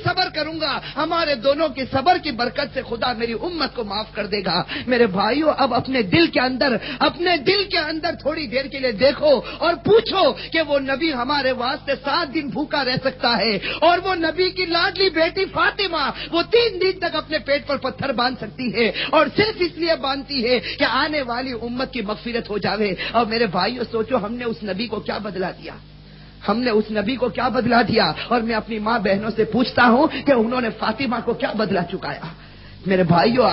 صبر کروں گا، ہمارے دونوں کے صبر کی برکت سے خدا میری امت کو معاف کر دے گا۔ میرے بھائیوں، اب اپنے دل کے اندر تھوڑی دیر کے لیے دیکھو اور پوچھو کہ وہ نبی ہمارے واسطے 7 دن بھوکا رہ سکتا ہے، اور وہ نبی کی لاڈلی بیٹی فاطمہ وہ 3 دن تک اپنے پیٹ پر پتھر باندھ سکتی ہے، اور صرف اس لیے باندھتی ہے کہ آنے والی امت کی مغفرت ہو جاوے۔ اور میرے بھائیوں سوچو، ہم نے اس نبی کو کیا بدلا دیا، ہم نے اس نبی کو کیا بدلا دیا، اور میں اپنی ماں بہنوں سے پوچھتا ہوں کہ انہوں نے فاطمہ کو کیا بدلا چکایا۔ میرے بھائیوں،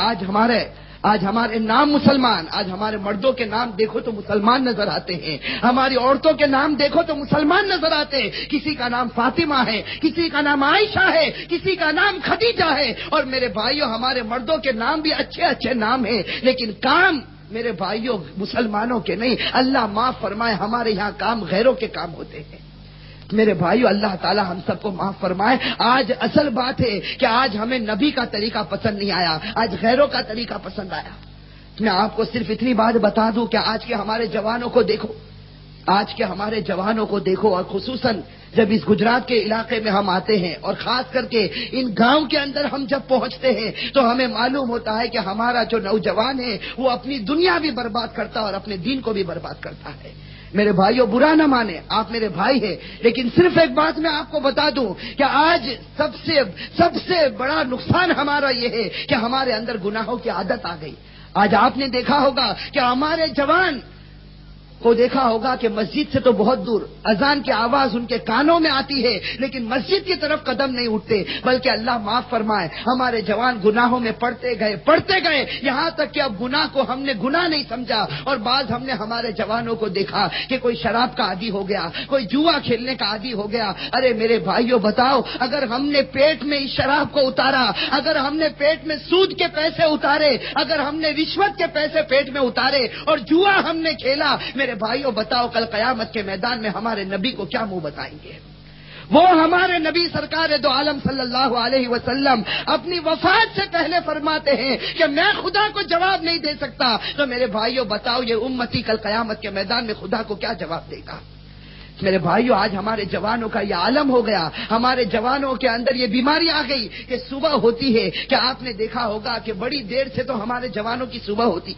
آج ہمارے نام مسلمان، آج ہمارے مردوں کے نام دیکھو تو مسلمان نظر آتے ہیں، ہماری عورتوں کے نام دیکھو تو مسلمان نظر آتے ہیں، کسی کا نام فاطمہ ہے، کسی کا نام عائشہ ہے، کسی کا نام خدیجہ ہے۔ اور میرے بھائیوں، ہمارے مردوں کے نام بھی اچھے اچھے نام ہیں، لیکن کام میرے بھائیوں مسلمانوں کے نہیں۔ اللہ معاف فرمائے، ہمارے یہاں کام غیروں کے کام ہوتے ہیں۔ میرے بھائیو، اللہ تعالی ہم سب کو معاف فرمائے۔ آج اصل بات ہے کہ آج ہمیں نبی کا طریقہ پسند نہیں آیا، آج غیروں کا طریقہ پسند آیا۔ میں آپ کو صرف اتنی بات بتا دوں کہ آج کے ہمارے جوانوں کو دیکھو، اور خصوصاً جب اس گجرات کے علاقے میں ہم آتے ہیں، اور خاص کر کے ان گاؤں کے اندر ہم جب پہنچتے ہیں تو ہمیں معلوم ہوتا ہے کہ ہمارا جو نوجوان ہے وہ اپنی دنیا بھی برباد کرتا ہے اور اپنے دین کو بھی برباد کرتا ہے۔ میرے بھائیوں، برا نہ مانے، آپ میرے بھائی ہیں، لیکن صرف ایک بات میں آپ کو بتا دوں کہ آج سب سے بڑا نقصان ہمارا یہ ہے کہ ہمارے اندر گناہوں کی عادت آ گئی۔ آج آپ نے دیکھا ہوگا کہ ہمارے جوان کو دیکھا ہوگا کہ مسجد سے تو بہت دور اذان کی آواز ان کے کانوں میں آتی ہے، لیکن مسجد کی طرف قدم نہیں اٹھتے، بلکہ اللہ معاف فرمائے ہمارے جوان گناہوں میں پڑتے گئے یہاں تک کہ اب گناہ کو ہم نے گناہ نہیں سمجھا۔ اور بعض ہم نے ہمارے جوانوں کو دیکھا کہ کوئی شراب کا عادی ہو گیا، کوئی جوا کھیلنے کا عادی ہو گیا۔ ارے میرے بھائیوں بتاؤ، اگر ہم نے پیٹ میں اس شراب کو اتارا، اگر ہم نے پیٹ میں سود کے پیسے اتارے، اگر ہم نے رشوت کے پیسے پیٹ میں اتارے اور جوا ہم نے کھیلا، میرے بھائیوں بتاؤ کل قیامت کے میدان میں ہمارے نبی کو کیا منہ بتائیں گے؟ وہ ہمارے نبی سرکار دو عالم صلی اللہ علیہ وسلم اپنی وفات سے پہلے فرماتے ہیں کہ میں خدا کو جواب نہیں دے سکتا، تو میرے بھائیوں بتاؤ یہ امتی کل قیامت کے میدان میں خدا کو کیا جواب دے گا؟ میرے بھائیوں، آج ہمارے جوانوں کا یہ عالم ہو گیا، ہمارے جوانوں کے اندر یہ بیماری آ گئی کہ صبح ہوتی ہے کہ آپ نے دیکھا ہوگا کہ بڑی دیر سے تو ہمارے جوانوں کی صبح ہوتی،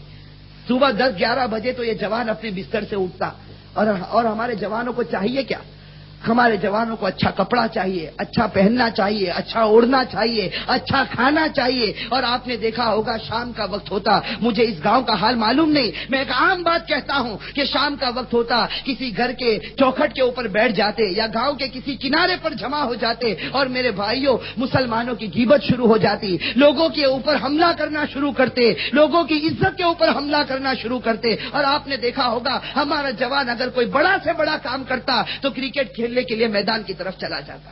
صبح 10-11 بجے تو یہ جوان اپنے بستر سے اٹھتا، اور ہمارے جوانوں کو چاہیے کیا؟ ہمارے جوانوں کو اچھا کپڑا چاہیے، اچھا پہننا چاہیے، اچھا اوڑھنا چاہیے، اچھا کھانا چاہیے۔ اور آپ نے دیکھا ہوگا شام کا وقت ہوتا، مجھے اس گاؤں کا حال معلوم نہیں، میں ایک عام بات کہتا ہوں کہ شام کا وقت ہوتا، کسی گھر کے چوکھٹ کے اوپر بیٹھ جاتے یا گاؤں کے کسی کنارے پر جمع ہو جاتے، اور میرے بھائیوں مسلمانوں کی غیبت شروع ہو جاتی، لوگوں کے اوپر حملہ کرنا شروع کرتے، لوگوں کی عزت کے اوپر حملہ کرنا شروع کرتے۔ اور آپ نے دیکھا ہوگا ہمارا جوان اگر کوئی بڑا سے بڑا کام کرتا تو کرکٹ کھیلنے کے لیے میدان کی طرف چلا جاتا،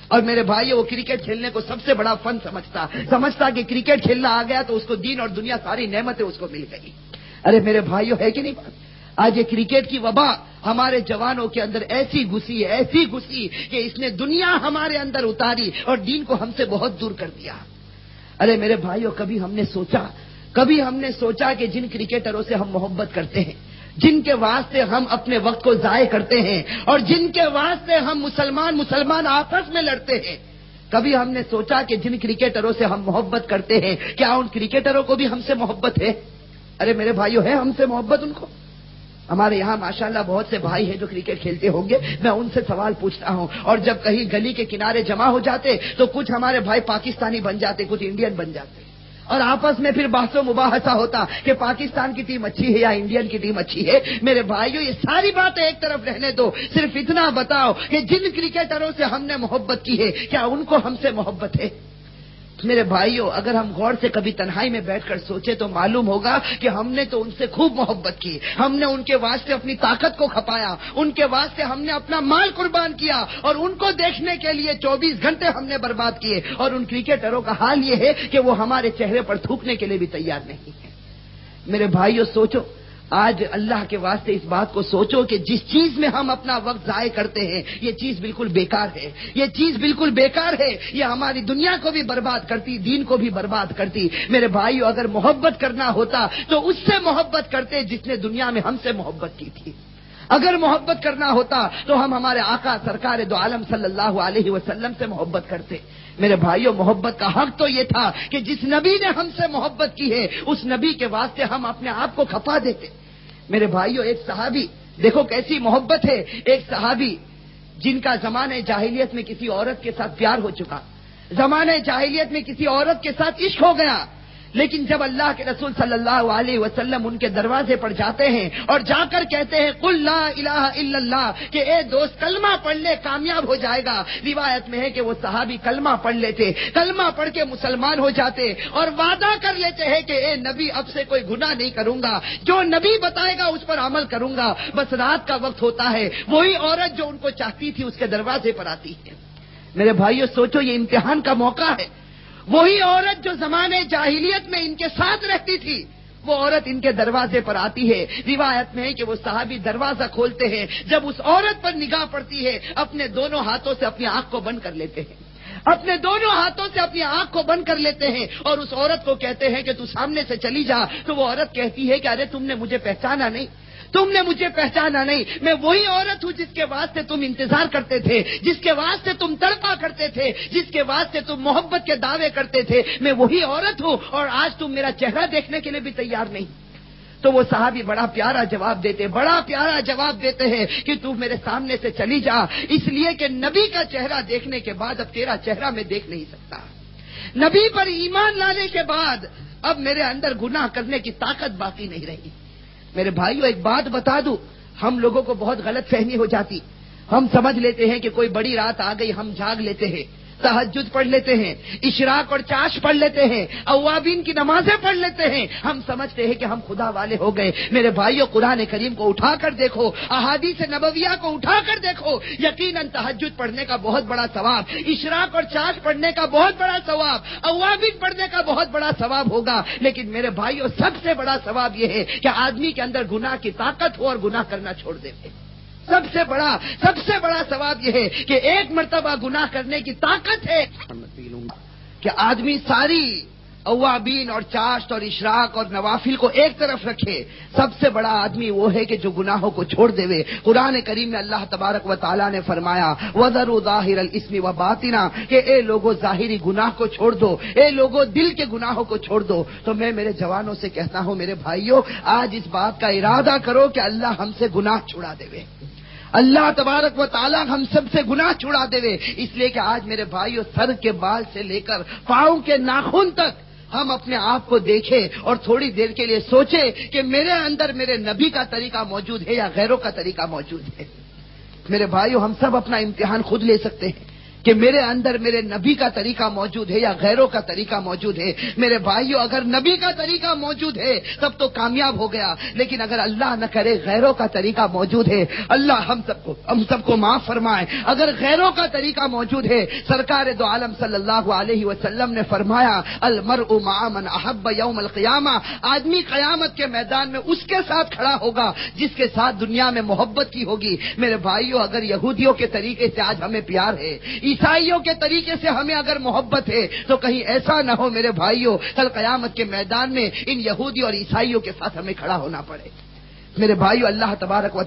اور میرے بھائی وہ کرکٹ کھیلنے کو سب سے بڑا فن سمجھتا کہ کرکٹ کھیلنا آ گیا تو اس کو دین اور دنیا ساری نعمتیں اس کو مل گئی۔ ارے میرے بھائیوں، ہے کہ نہیں بات؟ آج یہ کرکٹ کی وبا ہمارے جوانوں کے اندر ایسی گھسی کہ اس نے دنیا ہمارے اندر اتاری اور دین کو ہم سے بہت دور کر دیا۔ ارے میرے بھائیوں، کبھی ہم نے سوچا کہ جن کرکٹروں سے ہم محبت کرتے ہیں، جن کے واسطے ہم اپنے وقت کو ضائع کرتے ہیں، اور جن کے واسطے ہم مسلمان آپس میں لڑتے ہیں، کبھی ہم نے سوچا کہ جن کرکٹروں سے ہم محبت کرتے ہیں کیا ان کرکٹروں کو بھی ہم سے محبت ہے؟ ارے میرے بھائیوں، ہے ہم سے محبت ان کو؟ ہمارے یہاں ماشاءاللہ بہت سے بھائی ہیں جو کرکٹ کھیلتے ہوں گے، میں ان سے سوال پوچھتا ہوں، اور جب کہیں گلی کے کنارے جمع ہو جاتے تو کچھ ہمارے بھائی پاکستانی بن جاتے، کچھ انڈین بن جاتے، اور آپس میں پھر بحث و مباحثہ ہوتا کہ پاکستان کی ٹیم اچھی ہے یا انڈین کی ٹیم اچھی ہے۔ میرے بھائیوں، یہ ساری باتیں ایک طرف رہنے دو، صرف اتنا بتاؤ کہ جن کرکٹروں سے ہم نے محبت کی ہے کیا ان کو ہم سے محبت ہے؟ میرے بھائیوں، اگر ہم غور سے کبھی تنہائی میں بیٹھ کر سوچے تو معلوم ہوگا کہ ہم نے تو ان سے خوب محبت کی، ہم نے ان کے واسطے اپنی طاقت کو کھپایا، ان کے واسطے ہم نے اپنا مال قربان کیا، اور ان کو دیکھنے کے لیے 24 گھنٹے ہم نے برباد کیے، اور ان کرکٹروں کا حال یہ ہے کہ وہ ہمارے چہرے پر تھوکنے کے لیے بھی تیار نہیں ہے۔ میرے بھائیوں سوچو، آج اللہ کے واسطے اس بات کو سوچو کہ جس چیز میں ہم اپنا وقت ضائع کرتے ہیں یہ چیز بالکل بیکار ہے، یہ چیز بالکل بیکار ہے، یہ ہماری دنیا کو بھی برباد کرتی، دین کو بھی برباد کرتی۔ میرے بھائیو، اگر محبت کرنا ہوتا تو اس سے محبت کرتے جس نے دنیا میں ہم سے محبت کی تھی۔ اگر محبت کرنا ہوتا تو ہم ہمارے آقا سرکار دو عالم صلی اللہ علیہ وسلم سے محبت کرتے۔ میرے بھائیوں، محبت کا حق تو یہ تھا کہ جس نبی نے ہم سے محبت کی ہے اس نبی کے واسطے ہم اپنے آپ کو کھپا دیتے۔ میرے بھائیوں، ایک صحابی، دیکھو کیسی محبت ہے، ایک صحابی جن کا زمانہ جاہلیت میں کسی عورت کے ساتھ پیار ہو چکا، زمانہ جاہلیت میں کسی عورت کے ساتھ عشق ہو گیا، لیکن جب اللہ کے رسول صلی اللہ علیہ وسلم ان کے دروازے پر جاتے ہیں اور جا کر کہتے ہیں قل لا الہ الا اللہ، کہ اے دوست کلمہ پڑھ لے کامیاب ہو جائے گا، روایت میں ہے کہ وہ صحابی کلمہ پڑھ لیتے، کلمہ پڑھ کے مسلمان ہو جاتے اور وعدہ کر لیتے ہیں کہ اے نبی اب سے کوئی گناہ نہیں کروں گا، جو نبی بتائے گا اس پر عمل کروں گا۔ بس رات کا وقت ہوتا ہے، وہی عورت جو ان کو چاہتی تھی اس کے دروازے پر آتی ہے۔ میرے بھائیوں سوچو، یہ امتحان کا موقع ہے۔ وہی عورت جو زمانے جاہلیت میں ان کے ساتھ رہتی تھی، وہ عورت ان کے دروازے پر آتی ہے۔ روایت میں ہے کہ وہ صحابی دروازہ کھولتے ہیں، جب اس عورت پر نگاہ پڑتی ہے اپنے دونوں ہاتھوں سے اپنی آنکھ کو بند کر لیتے ہیں، اپنے دونوں ہاتھوں سے اپنی آنکھ کو بند کر لیتے ہیں اور اس عورت کو کہتے ہیں کہ تو سامنے سے چلی جا۔ تو وہ عورت کہتی ہے کہ ارے تم نے مجھے پہچانا نہیں، تم نے مجھے پہچانا نہیں، میں وہی عورت ہوں جس کے واسطے تم انتظار کرتے تھے، جس کے واسطے تم تڑپا کرتے تھے، جس کے واسطے تم محبت کے دعوے کرتے تھے، میں وہی عورت ہوں اور آج تم میرا چہرہ دیکھنے کے لیے بھی تیار نہیں۔ تو وہ صحابی بڑا پیارا جواب دیتے، بڑا پیارا جواب دیتے ہیں کہ تو میرے سامنے سے چلی جا، اس لیے کہ نبی کا چہرہ دیکھنے کے بعد اب تیرا چہرہ میں دیکھ نہیں سکتا۔ نبی پر ایمان لانے کے بعد اب میرے اندر گناہ کرنے کی طاقت باقی نہیں رہی۔ میرے بھائیوں ایک بات بتا دوں، ہم لوگوں کو بہت غلط فہمی ہو جاتی، ہم سمجھ لیتے ہیں کہ کوئی بڑی رات آ گئی، ہم جاگ لیتے ہیں، تہجد پڑھ لیتے ہیں، اشراق اور چاش پڑھ لیتے ہیں، اوابین کی نمازیں پڑھ لیتے ہیں، ہم سمجھتے ہیں کہ ہم خدا والے ہو گئے۔ میرے بھائیوں قرآن کریم کو اٹھا کر دیکھو، احادیث نبویہ کو اٹھا کر دیکھو، یقیناً تہجد پڑھنے کا بہت بڑا ثواب، اشراق اور چاش پڑھنے کا بہت بڑا ثواب، اوابین پڑھنے کا بہت بڑا ثواب ہوگا، لیکن میرے بھائیوں سب سے بڑا ثواب یہ ہے کہ آدمی کے اندر گناہ کی طاقت ہو اور گناہ کرنا چھوڑ دے۔ سب سے بڑا ثواب یہ ہے کہ ایک مرتبہ گناہ کرنے کی طاقت ہے کہ آدمی ساری اوابین اور چاشت اور اشراق اور نوافل کو ایک طرف رکھے۔ سب سے بڑا آدمی وہ ہے کہ جو گناہوں کو چھوڑ دے۔ قرآن کریم میں اللہ تبارک و تعالیٰ نے فرمایا وَذَرُوا ظَاهِرَ الْإِثْمِ وَبَاطِنَهُ، کہ اے لوگوں ظاہری گناہ کو چھوڑ دو، اے لوگوں دل کے گناہوں کو چھوڑ دو۔ تو میں میرے جوانوں سے کہتا ہوں، میرے بھائیوں آج اس بات کا ارادہ کرو کہ اللہ ہم سے گناہ چھڑا دے، اللہ تبارک و تعالیٰ ہم سب سے گناہ چھڑا دے، اس لیے کہ آج میرے بھائیوں سر کے بال سے لے کر پاؤں کے ناخن تک ہم اپنے آپ کو دیکھیں اور تھوڑی دیر کے لیے سوچیں کہ میرے اندر میرے نبی کا طریقہ موجود ہے یا غیروں کا طریقہ موجود ہے۔ میرے بھائیوں ہم سب اپنا امتحان خود لے سکتے ہیں کہ میرے اندر میرے نبی کا طریقہ موجود ہے یا غیروں کا طریقہ موجود ہے۔ میرے بھائیوں اگر نبی کا طریقہ موجود ہے تب تو کامیاب ہو گیا، لیکن اگر اللہ نہ کرے غیروں کا طریقہ موجود ہے، اللہ ہم سب کو معاف فرمائے۔ اگر غیروں کا طریقہ موجود ہے، سرکار دو عالم صلی اللہ علیہ وسلم نے فرمایا المرء مع من احب یوم القیامہ، آدمی قیامت کے میدان میں اس کے ساتھ کھڑا ہوگا جس کے ساتھ دنیا میں محبت کی ہوگی۔ میرے بھائیوں اگر یہودیوں کے طریقے سے آج ہمیں پیار ہے، عیسائیوں کے طریقے سے ہمیں اگر محبت ہے، تو کہیں ایسا نہ ہو میرے بھائیوں کل قیامت کے میدان میں ان یہودی اور عیسائیوں کے ساتھ ہمیں کھڑا ہونا پڑے۔ میرے بھائیوں اللہ تبارک و تعالی